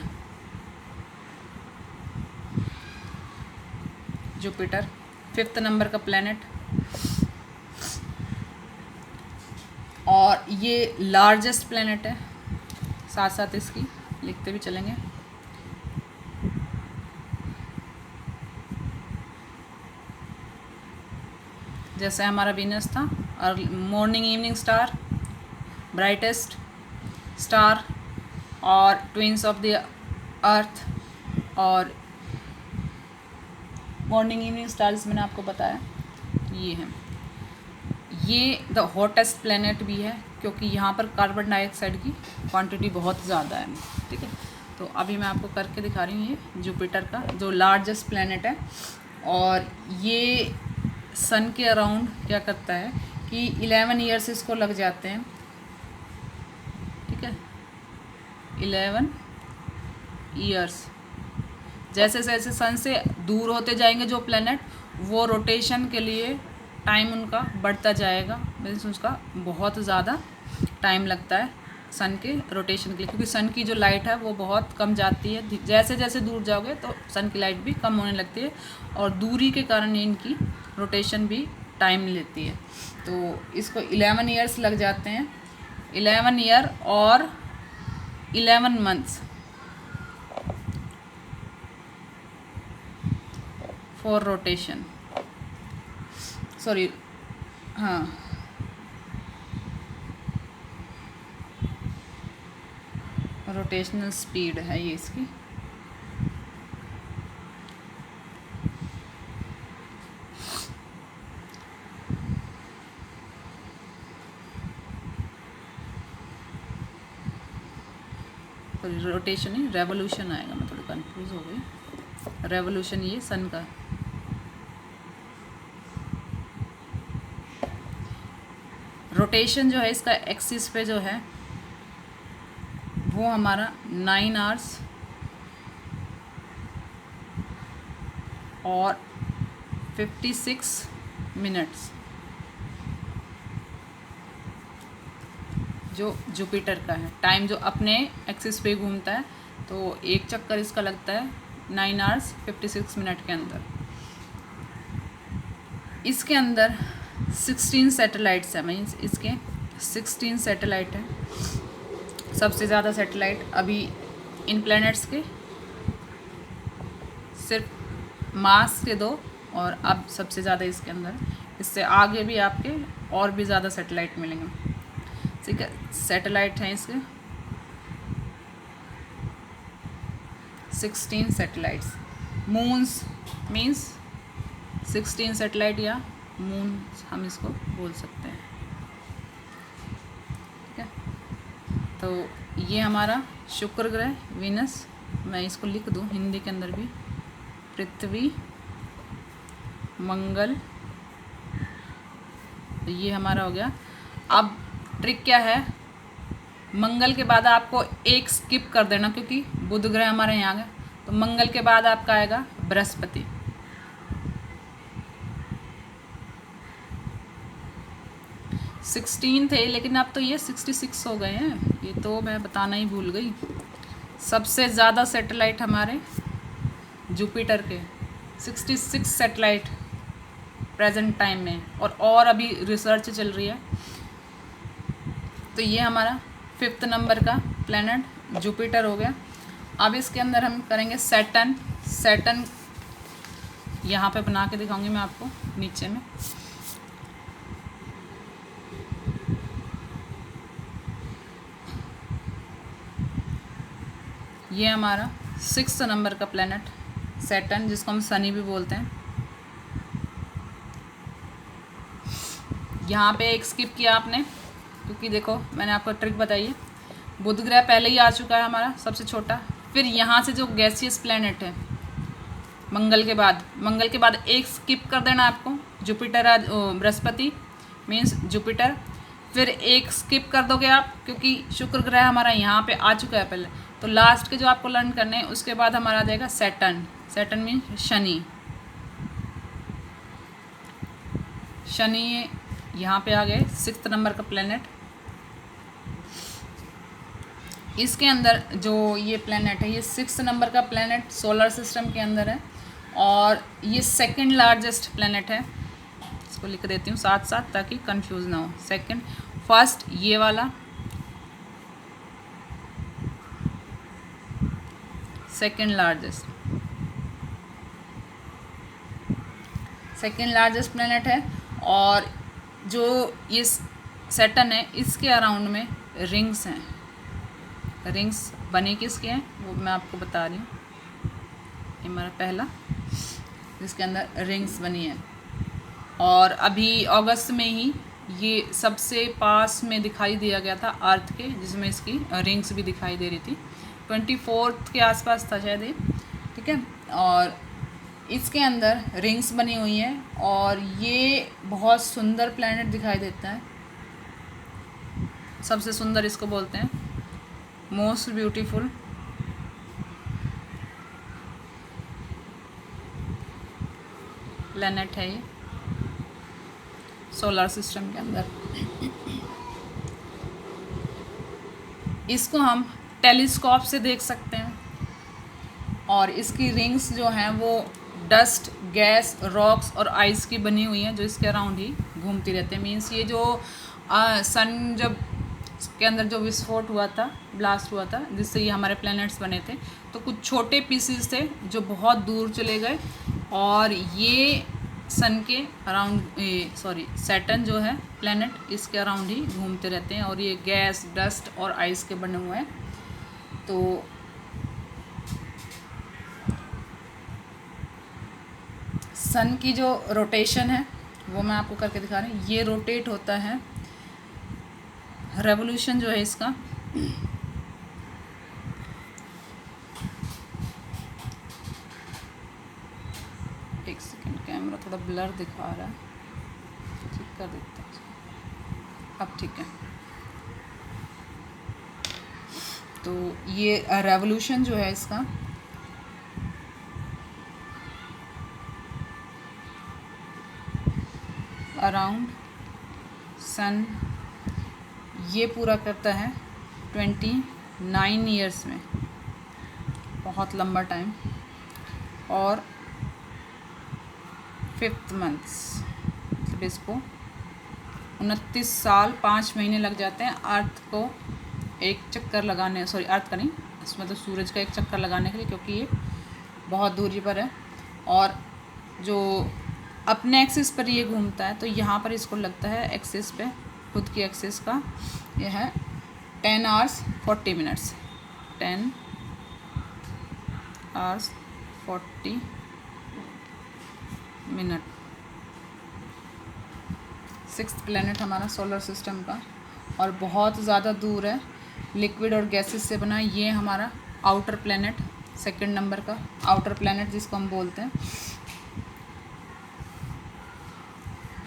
जुपिटर 5th नंबर का प्लैनेट, और ये लार्जेस्ट प्लैनेट है। साथ साथ इसकी लिखते भी चलेंगे। जैसे हमारा वीनस था, और morning evening star, brightest star, और ट्विंस ऑफ द अर्थ, और मॉर्निंग इवनिंग स्टार्स मैंने आपको बताया ये है। ये द हॉटेस्ट प्लैनेट भी है क्योंकि यहाँ पर कार्बन डाइऑक्साइड की क्वांटिटी बहुत ज़्यादा है। ठीक है, तो अभी मैं आपको करके दिखा रही हूँ ये जुपिटर का जो लार्जेस्ट प्लैनेट है। और ये सन के अराउंड क्या करता है कि 11 ईयर्स इसको लग जाते हैं। ठीक है, 11 ईयर्स जैसे जैसे सन से दूर होते जाएंगे जो प्लैनेट, वो रोटेशन के लिए टाइम उनका बढ़ता जाएगा, मीन्स उसका बहुत ज़्यादा टाइम लगता है सन के रोटेशन के लिए, क्योंकि सन की जो लाइट है वो बहुत कम जाती है। जैसे जैसे दूर जाओगे तो सन की लाइट भी कम होने लगती है, और दूरी के कारण इनकी रोटेशन भी टाइम लेती है। तो इसको 11 ईयर्स लग जाते हैं, 11 ईयर और 11 मंथ्स फॉर रोटेशन, सॉरी, हाँ, रोटेशनल स्पीड है ये इसकी। सॉरी, रोटेशन ही रेवोल्यूशन आएगा, मैं थोड़ी कंफ्यूज हो गई। रेवोल्यूशन ये सन का, रोटेशन जो है इसका एक्सिस पे जो है वो हमारा 9 आवर्स और 56 मिनट्स जो जुपिटर का है। टाइम जो अपने एक्सिस पे घूमता है, तो एक चक्कर इसका लगता है 9 आवर्स 56 मिनट के अंदर। इसके अंदर 16 सैटेलाइट्स हैं, मीन्स इसके 16 सैटेलाइट हैं। सबसे ज़्यादा सैटेलाइट अभी इन प्लैनेट्स के सिर्फ मार्स के 2, और अब सबसे ज़्यादा इसके अंदर, इससे आगे भी आपके और भी ज़्यादा सैटेलाइट मिलेंगे। ठीक है, सैटेलाइट हैं इसके 16 सैटेलाइट्स। मून्स मीन्स 16 सैटेलाइट या मून हम इसको बोल सकते हैं। ठीक है, तो ये हमारा शुक्र ग्रह, वीनस, मैं इसको लिख दूँ हिंदी के अंदर भी, पृथ्वी, मंगल, तो ये हमारा हो गया। अब ट्रिक क्या है, मंगल के बाद आपको एक स्किप कर देना, क्योंकि बुध ग्रह हमारे यहाँ गए, तो मंगल के बाद आपका आएगा बृहस्पति। सिक्सटीन थे, लेकिन अब तो ये 66 हो गए हैं, ये तो मैं बताना ही भूल गई। सबसे ज़्यादा सैटेलाइट हमारे जुपिटर के 66 सैटेलाइट प्रेजेंट टाइम में, और अभी रिसर्च चल रही है। तो ये हमारा 5th नंबर का प्लैनेट जुपिटर हो गया। अब इसके अंदर हम करेंगे सैटर्न। सैटर्न यहाँ पे बना के दिखाऊंगी मैं आपको नीचे में। ये हमारा 6th नंबर का प्लैनेट सैटर्न, जिसको हम शनि भी बोलते हैं। यहाँ पे एक स्किप किया आपने, क्योंकि देखो मैंने आपको ट्रिक बताई है। बुध ग्रह पहले ही आ चुका है हमारा सबसे छोटा, फिर यहाँ से जो गैसियस प्लैनेट है मंगल के बाद एक स्किप कर देना आपको, जुपिटर बृहस्पति मीन्स जुपिटर, फिर एक स्किप कर दोगे आप, क्योंकि शुक्र ग्रह हमारा यहाँ पे आ चुका है पहले। तो लास्ट के जो आपको लर्न करने हैं, उसके बाद हमारा आ जाएगा Saturn. Saturn means Shani. Shani यहाँ पे आ गए 6th नंबर का प्लैनेट। इसके अंदर जो ये प्लैनेट है, ये 6th नंबर का प्लैनेट सोलर सिस्टम के अंदर है, और ये 2nd लार्जेस्ट प्लैनेट है। इसको लिख देती हूँ साथ साथ ताकि कंफ्यूज ना हो। सेकंड, फर्स्ट ये वाला, सेकंड लार्जेस्ट प्लैनेट है। और जो ये सैटर्न है, इसके अराउंड में रिंग्स हैं। रिंग्स बने किसके हैं वो मैं आपको बता रही हूँ। ये हमारा पहला, जिसके अंदर रिंग्स बनी है, और अभी अगस्त में ही ये सबसे पास में दिखाई दिया गया था अर्थ के, जिसमें इसकी रिंग्स भी दिखाई दे रही थी। 24 के आसपास था शायद ये। ठीक है, और इसके अंदर रिंग्स बनी हुई हैं, और ये बहुत सुंदर प्लैनेट दिखाई देता है। सबसे सुंदर इसको बोलते हैं, मोस्ट ब्यूटीफुल। प्लैनेट है ये सोलर सिस्टम के अंदर। इसको हम टेलीस्कोप से देख सकते हैं और इसकी रिंग्स जो हैं वो डस्ट, गैस, रॉक्स और आइस की बनी हुई हैं जो इसके अराउंड ही घूमती रहते हैं। मीन्स ये जो सन जब के अंदर जो विस्फोट हुआ था, ब्लास्ट हुआ था, जिससे ये हमारे प्लैनेट्स बने थे, तो कुछ छोटे पीसीज थे जो बहुत दूर चले गए और ये सन के अराउंड सैटर्न जो है प्लैनेट इसके अराउंड ही घूमते रहते हैं और ये गैस, डस्ट और आइस के बने हुए हैं। तो सन की जो रोटेशन है वो मैं आपको करके दिखा रही हूँ। ये रोटेट होता है, रेवोल्यूशन जो है इसका एक सेकंड, कैमरा थोड़ा ब्लर दिखा रहा है, ठीक कर देता हूँ, अब ठीक है। तो ये रेवोल्यूशन जो है इसका अराउंड सन ये पूरा करता है 29 ईयर्स में, बहुत लंबा टाइम। और 5th मंथ्स मतलब इसको 29 साल 5 महीने लग जाते हैं अर्थ को एक चक्कर लगाने, अर्थ का नहीं, इसमें तो सूरज का एक चक्कर लगाने के लिए, क्योंकि ये बहुत दूरी पर है और जो अपने एक्सिस पर ये घूमता है। तो यहाँ पर इसको लगता है एक्सिस पे, खुद की एक्सिस का, यह है 10 hours 40 minutes, 10 hours 40 minute. 6th planet हमारा सोलर सिस्टम का और बहुत ज़्यादा दूर है, लिक्विड और गैसेस से बना। ये हमारा आउटर प्लैनेट, 2nd नंबर का आउटर प्लैनेट जिसको हम बोलते हैं,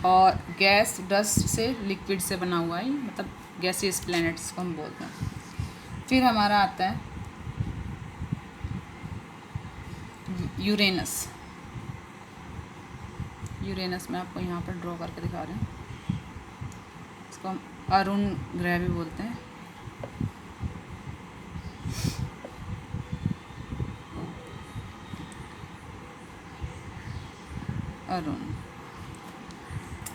और गैस, डस्ट से, लिक्विड से बना हुआ है, मतलब गैसियस प्लैनेट्स को हम बोलते हैं। फिर हमारा आता है यूरेनस। यूरेनस मैं आपको यहाँ पर ड्रॉ करके दिखा रहे हैं, इसको हम अरुण ग्रह भी बोलते हैं। अरुण,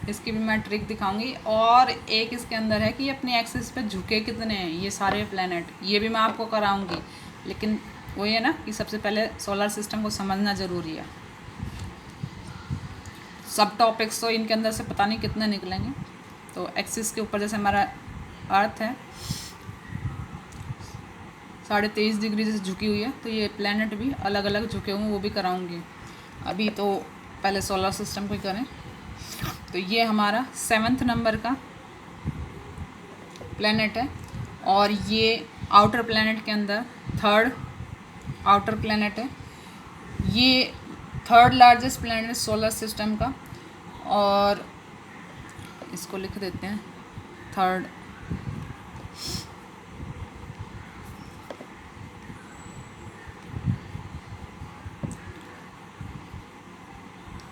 इसकी भी मैं ट्रिक दिखाऊंगी। और एक इसके अंदर है कि अपने एक्सिस पे झुके कितने हैं ये सारे प्लैनेट, ये भी मैं आपको कराऊंगी। लेकिन वही है ना कि सबसे पहले सोलर सिस्टम को समझना ज़रूरी है। सब टॉपिक्स तो इनके अंदर से पता नहीं कितने निकलेंगे। तो एक्सिस के ऊपर जैसे हमारा अर्थ है 23.5 डिग्री से झुकी हुई है, तो ये प्लैनेट भी अलग अलग झुके हुए, वो भी कराऊंगी। अभी तो पहले सोलर सिस्टम को ही करें। तो ये हमारा 7th नंबर का प्लैनेट है और ये आउटर प्लैनेट के अंदर 3rd आउटर प्लैनेट है। ये 3rd largest planet solar system का, और इसको लिख देते हैं 3rd।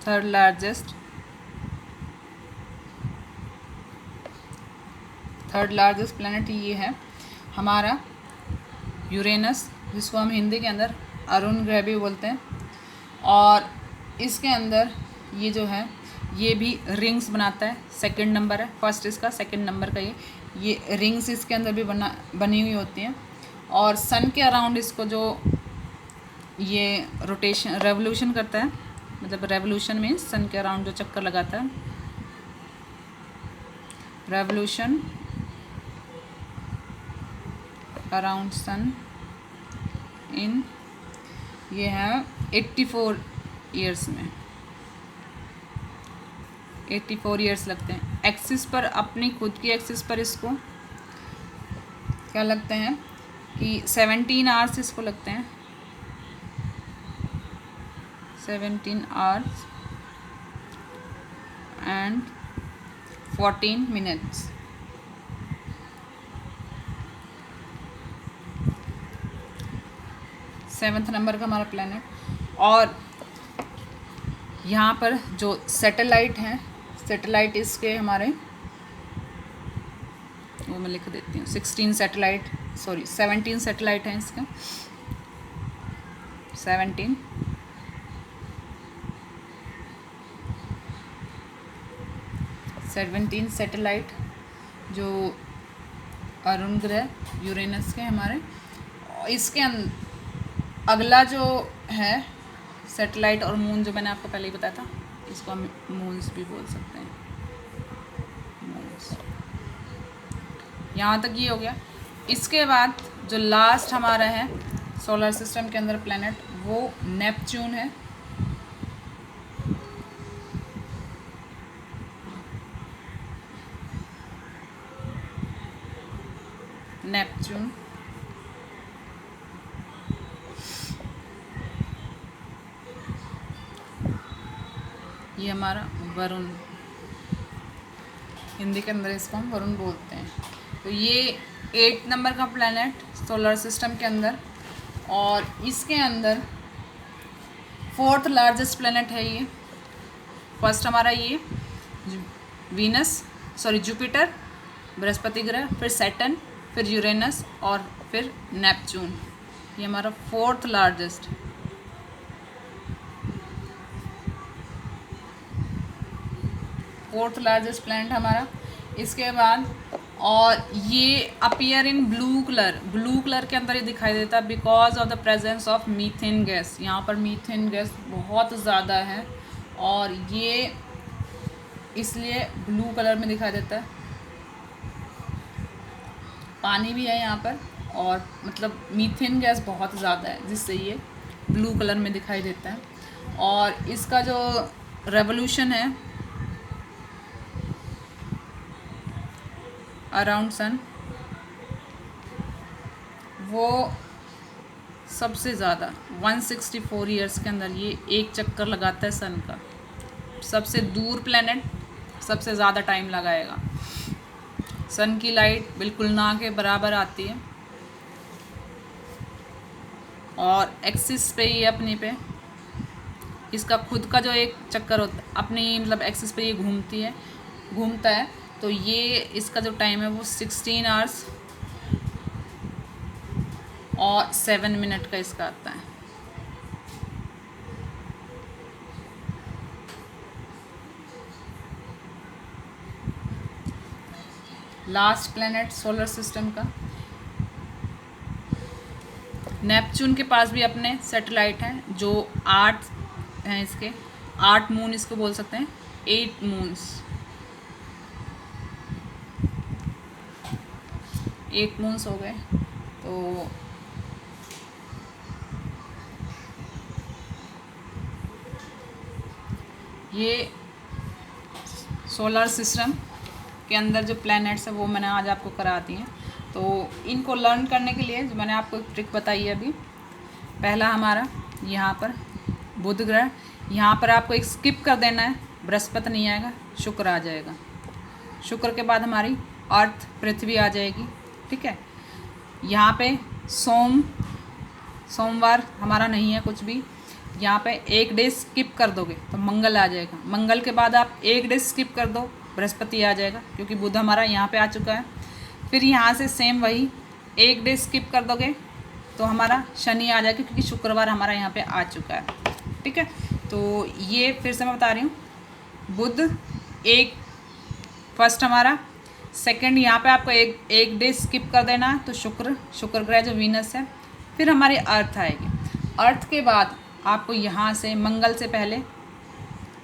थर्ड लार्जेस्ट प्लैनेट ये है हमारा यूरेनस, जिसको हम हिंदी के अंदर अरुण ग्रह भी बोलते हैं। और इसके अंदर ये जो है ये भी रिंग्स बनाता है, 2nd नंबर है, फर्स्ट इसका 2nd नंबर का ये रिंग्स इसके अंदर भी बनी हुई होती हैं। और सन के अराउंड इसको जो ये रोटेशन रेवोल्यूशन करता है, मतलब रेवोल्यूशन मीन्स सन के अराउंड जो चक्कर लगाता है, रेवोल्यूशन अराउंड सन इन, ये है 84 ईयर्स में, 84 ईयर्स लगते हैं। एक्सिस पर, अपनी खुद की एक्सिस पर इसको क्या लगते हैं कि 17 आवर्स इसको लगते हैं, 17 hours and 14 minutes. Seventh number का हमारा प्लैनेट। और यहाँ पर जो सैटेलाइट हैं, सैटेलाइट इसके हमारे, वो मैं लिख देती हूँ, 17 सैटेलाइट हैं इसके, 17 सैटेलाइट जो अरुण ग्रह यूरेनस के हमारे। इसके अगला जो है सैटेलाइट और मून, जो मैंने आपको पहले ही बताया था, इसको हम मून्स भी बोल सकते हैं, मून्स। यहाँ तक ये हो गया। इसके बाद जो लास्ट हमारा है सोलर सिस्टम के अंदर प्लैनेट, वो नेपच्यून है। नेपच्यून, ये हमारा वरुण, हिंदी के अंदर इसको हम वरुण बोलते हैं। तो ये 8 नंबर का प्लैनेट सोलर सिस्टम के अंदर, और इसके अंदर 4th लार्जेस्ट प्लैनेट है ये। फर्स्ट हमारा ये जुपिटर, बृहस्पति ग्रह, फिर सैटर्न, फिर यूरेनस और फिर नेपच्यून। ये हमारा 4th लार्जेस्ट। प्लैनेट हमारा। इसके बाद, और ये अपीयर इन ब्लू कलर के अंदर ये दिखाई देता है because of the presence of methane gas. यहाँ पर मीथेन गैस बहुत ज़्यादा है और ये इसलिए ब्लू कलर में दिखाई देता है। पानी भी है यहाँ पर, और मतलब मीथेन गैस बहुत ज़्यादा है जिससे ये ब्लू कलर में दिखाई देता है। और इसका जो रेवोल्यूशन है अराउंड सन, वो सबसे ज़्यादा 164 ईयर्स के अंदर ये एक चक्कर लगाता है सन का। सबसे दूर प्लैनेट सबसे ज़्यादा टाइम लगाएगा। सन की लाइट बिल्कुल ना के बराबर आती है, और एक्सिस पे ये अपनी पे इसका खुद का जो एक चक्कर होता है अपनी मतलब एक्सिस पे ये घूमता है। तो ये इसका जो टाइम है वो 16 आवर्स और 7 मिनट का इसका आता है। लास्ट प्लैनेट सोलर सिस्टम का नेपच्यून के पास भी अपने सैटेलाइट हैं जो 8 हैं। इसके 8 मून इसको बोल सकते हैं, 8 मून्स, 8 मून्स हो गए। तो ये सोलर सिस्टम के अंदर जो प्लैनेट्स है वो मैंने आज आपको करा दी हैं। तो इनको लर्न करने के लिए जो मैंने आपको एक ट्रिक बताई है अभी, पहला हमारा यहाँ पर बुध ग्रह, यहाँ पर आपको एक स्किप कर देना है, बृहस्पति नहीं आएगा, शुक्र आ जाएगा। शुक्र के बाद हमारी अर्थ पृथ्वी आ जाएगी, ठीक है। यहाँ पे सोमवार हमारा नहीं है कुछ भी, यहाँ पे एक डे स्किप कर दोगे तो मंगल आ जाएगा। मंगल के बाद आप एक डे स्किप कर दो, बृहस्पति आ जाएगा क्योंकि बुध हमारा यहाँ पे आ चुका है। फिर यहाँ से सेम वही एक डे स्किप कर दोगे तो हमारा शनि आ जाएगा क्योंकि शुक्रवार हमारा यहाँ पे आ चुका है, ठीक है। तो ये फिर से मैं बता रही हूँ, बुध एक फर्स्ट हमारा, सेकंड यहाँ पे आपको एक डे स्किप कर देना है तो शुक्र ग्रह जो वीनस है। फिर हमारी अर्थ आएगी, अर्थ के बाद आपको यहाँ से मंगल से पहले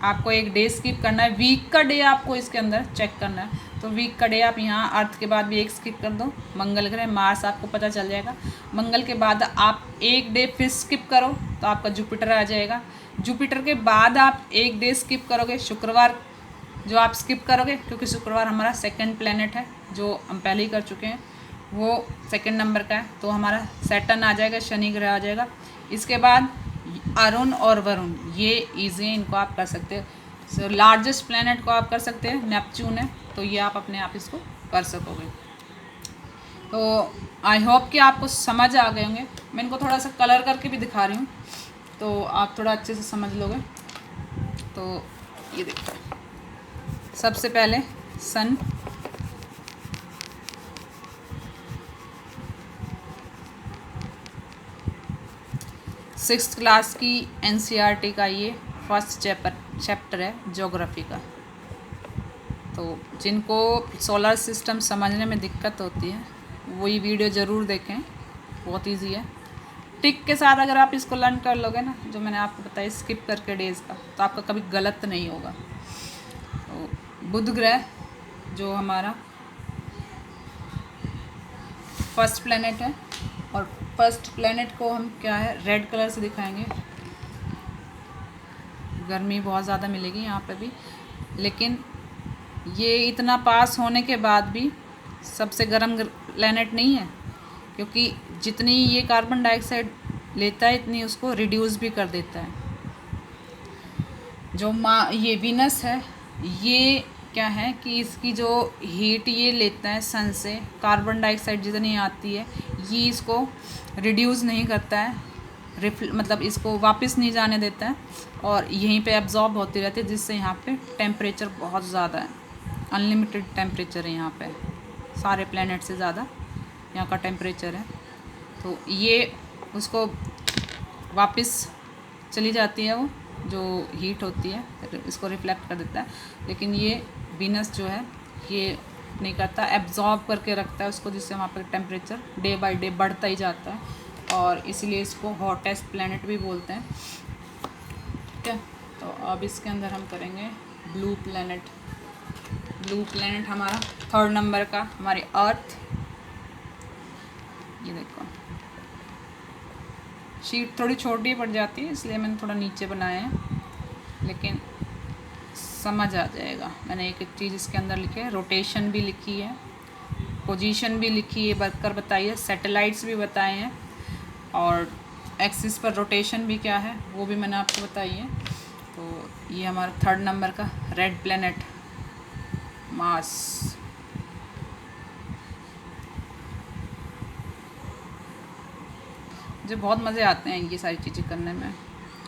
आपको एक डे स्किप करना है। वीक का डे आपको इसके अंदर चेक करना है, तो वीक का डे आप यहाँ अर्थ के बाद भी एक स्किप कर दो। मंगल ग्रह मार्स आपको पता चल जाएगा। मंगल के बाद आप एक डे फिर स्किप करो तो आपका जुपिटर आ जाएगा। जुपिटर के बाद आप एक डे स्किप करोगे, शुक्रवार जो आप स्किप करोगे क्योंकि शुक्रवार हमारा सेकंड प्लैनेट है जो हम पहले ही कर चुके हैं, वो सेकंड नंबर का है, तो हमारा सैटर्न आ जाएगा, शनि ग्रह आ जाएगा। इसके बाद अरुण और वरुण, ये ईजी है, इनको आप कर सकते हैं। सो लार्जेस्ट प्लैनेट को आप कर सकते हैं, नेपच्यून है, तो ये आप अपने आप इसको कर सकोगे। तो आई होप कि आपको समझ आ गए होंगे। मैं इनको थोड़ा सा कलर करके भी दिखा रही हूँ तो आप थोड़ा अच्छे से समझ लोगे। तो ये देखो, सबसे पहले सन, सिक्स्थ क्लास की एनसीईआरटी का ये फर्स्ट चैप्टर है ज्योग्राफी का। तो जिनको सोलर सिस्टम समझने में दिक्कत होती है वही वीडियो ज़रूर देखें, बहुत इजी है। टिक के साथ अगर आप इसको लर्न कर लोगे ना, जो मैंने आपको बताया स्किप करके डेज का, तो आपका कभी गलत नहीं होगा। तो बुध ग्रह जो हमारा फर्स्ट प्लेनेट है, और फर्स्ट प्लेनेट को हम क्या है रेड कलर से दिखाएंगे। गर्मी बहुत ज़्यादा मिलेगी यहाँ पे भी, लेकिन ये इतना पास होने के बाद भी सबसे गर्म प्लेनेट नहीं है, क्योंकि जितनी ये कार्बन डाइऑक्साइड लेता है इतनी उसको रिड्यूस भी कर देता है। जो ये वीनस है, ये क्या है कि इसकी जो हीट ये लेता है सन से, कार्बन डाइऑक्साइड जितनी आती है ये इसको रिड्यूस नहीं करता है, मतलब इसको वापस नहीं जाने देता है, और यहीं पे एब्जॉर्ब होती रहती है, जिससे यहाँ पे टेम्परेचर बहुत ज़्यादा है। अनलिमिटेड टेम्परेचर है यहाँ पे, सारे प्लैनेट से ज़्यादा यहाँ का टेम्परेचर है। तो ये उसको वापस चली जाती है, वो जो हीट होती है इसको रिफ्लेक्ट कर देता है। लेकिन ये वीनस जो है ये नहीं करता, एब्जॉर्ब करके रखता है उसको, जिससे वहाँ पर टेम्परेचर डे बाय डे बढ़ता ही जाता है, और इसीलिए इसको हॉटेस्ट प्लैनेट भी बोलते हैं। ठीक है, तो अब इसके अंदर हम करेंगे ब्लू प्लैनेट। ब्लू प्लैनेट हमारा थर्ड नंबर का, हमारी अर्थ। ये देखो शीट थोड़ी छोटी पड़ जाती है, इसलिए मैंने थोड़ा नीचे बनाया है, लेकिन समझ आ जाएगा। मैंने एक एक चीज़ इसके अंदर लिखी है, रोटेशन भी लिखी है, पोजीशन भी लिखी है, वर्कर बताई है, सैटेलाइट्स भी बताए हैं, और एक्सिस पर रोटेशन भी क्या है वो भी मैंने आपको बताई है। तो ये हमारा थर्ड नंबर का रेड प्लैनेट मार्स। मुझे बहुत मज़े आते हैं ये सारी चीज़ें करने में।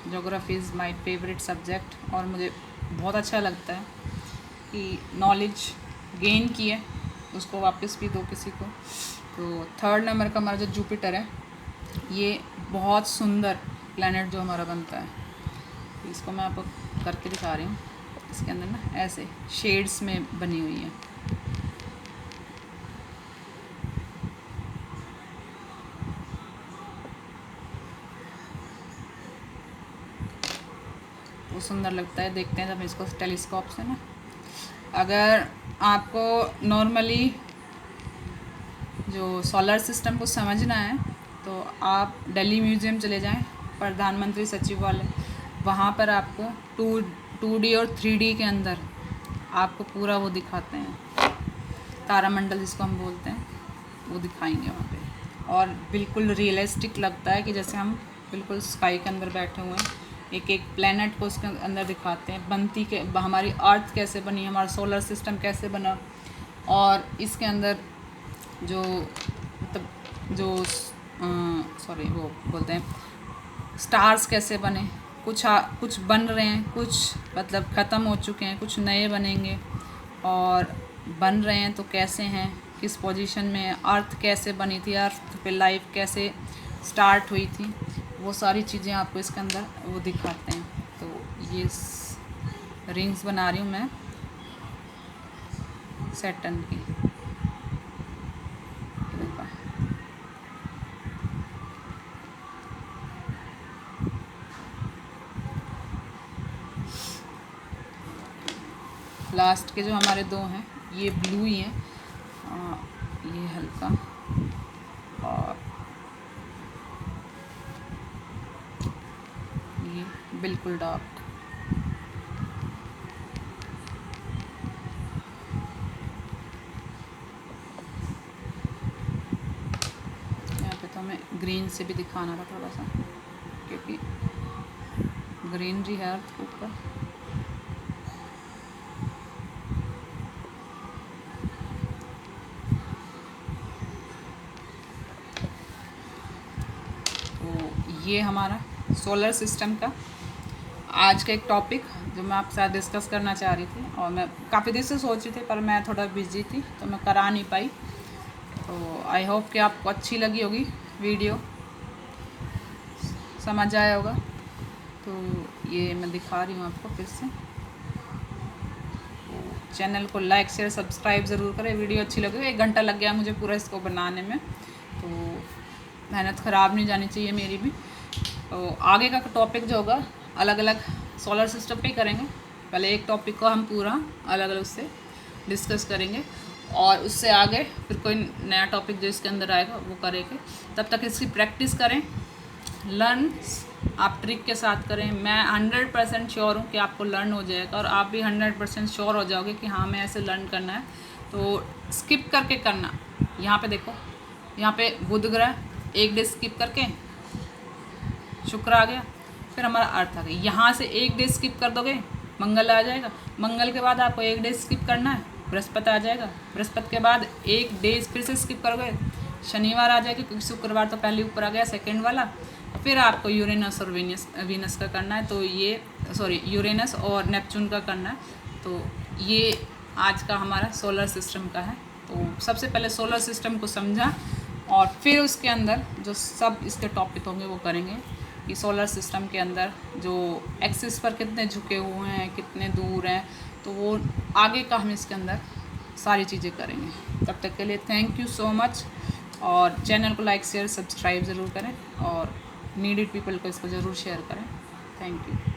Geography is my favourite subject, और मुझे बहुत अच्छा लगता है कि नॉलेज गेन की है उसको वापस भी दो किसी को। तो थर्ड नंबर का हमारा जो जुपिटर है, ये बहुत सुंदर प्लैनेट जो हमारा बनता है, इसको मैं आपको करके दिखा रही हूँ। इसके अंदर ना ऐसे शेड्स में बनी हुई है। वो सुंदर लगता है, देखते हैं जब इसको टेलीस्कोप से ना। अगर आपको नॉर्मली जो सोलर सिस्टम को समझना है तो आप दिल्ली म्यूज़ियम चले जाएं, प्रधानमंत्री सचिवालय, वहाँ पर आपको 2D और 3D के अंदर आपको पूरा वो दिखाते हैं, तारामंडल जिसको हम बोलते हैं, वो दिखाएंगे वहाँ पे। और बिल्कुल रियलिस्टिक लगता है कि जैसे हम बिल्कुल स्काई के अंदर बैठे हुए हैं। एक एक प्लैनेट को उसके अंदर दिखाते हैं, बनती के हमारी अर्थ कैसे बनी, हमारा सोलर सिस्टम कैसे बना, और इसके अंदर जो मतलब जो वो बोलते हैं स्टार्स कैसे बने, कुछ बन रहे हैं, कुछ मतलब ख़त्म हो चुके हैं, कुछ नए बनेंगे, और बन रहे हैं तो कैसे हैं, किस पोजीशन में, अर्थ कैसे बनी थी, अर्थ पे लाइफ कैसे स्टार्ट हुई थी, वो सारी चीज़ें आपको इसके अंदर वो दिखाते हैं। तो ये रिंग्स बना रही हूँ मैं सैटर्न की। लास्ट के जो हमारे दो हैं ये ब्लू ही हैं, ये हल्का, और ये बिल्कुल डार्क। यहाँ पे तो हमें ग्रीन से भी दिखाना था थोड़ा सा, क्योंकि ग्रीनरी है अर्थ के ऊपर। ये हमारा सोलर सिस्टम का आज का एक टॉपिक जो मैं आपके साथ डिस्कस करना चाह रही थी, और मैं काफ़ी दिन से सोच रही थी पर मैं थोड़ा बिजी थी तो मैं करा नहीं पाई। तो आई होप कि आपको अच्छी लगी होगी वीडियो, समझ आया होगा। तो ये मैं दिखा रही हूँ आपको फिर से। तो चैनल को लाइक शेयर सब्सक्राइब ज़रूर करें। वीडियो अच्छी लगी, 1 घंटा लग गया मुझे पूरा इसको बनाने में, तो मेहनत ख़राब नहीं जानी चाहिए मेरी भी। तो आगे का टॉपिक जो होगा अलग अलग सोलर सिस्टम पे ही करेंगे। पहले एक टॉपिक को हम पूरा अलग अलग उससे डिस्कस करेंगे, और उससे आगे फिर कोई नया टॉपिक जो इसके अंदर आएगा वो करेंगे। तब तक इसकी प्रैक्टिस करें, लर्न आप ट्रिक के साथ करें। मैं 100% श्योर हूँ कि आपको लर्न हो जाएगा, और आप भी 100% श्योर हो जाओगे कि हाँ मैं ऐसे लर्न करना है। तो स्किप करके करना। यहाँ पे देखो, यहाँ पे बुध ग्रह, 1 डे स्किप करके शुक्र आ गया, फिर हमारा अर्थ आ गया। यहाँ से 1 डे स्किप कर दोगे मंगल आ जाएगा। मंगल के बाद आपको 1 डे स्किप करना है, बृहस्पति आ जाएगा। बृहस्पति के बाद 1 डे फिर से स्किप करोगे, शनिवार आ जाएगा, क्योंकि शुक्रवार तो पहले ऊपर आ गया, सेकंड वाला। फिर आपको यूरेनस और वीनस का करना है, तो ये यूरेनस और नेपच्यून का करना है। तो ये आज का हमारा सोलर सिस्टम का है। तो सबसे पहले सोलर सिस्टम को समझा, और फिर उसके अंदर जो सब इसके टॉपिक होंगे वो करेंगे कि सोलर सिस्टम के अंदर जो एक्सिस पर कितने झुके हुए हैं, कितने दूर हैं, तो वो आगे का हम इसके अंदर सारी चीज़ें करेंगे। तब तक के लिए थैंक यू सो मच, और चैनल को लाइक शेयर सब्सक्राइब ज़रूर करें, और नीडेड पीपल को इसको ज़रूर शेयर करें। Thank you.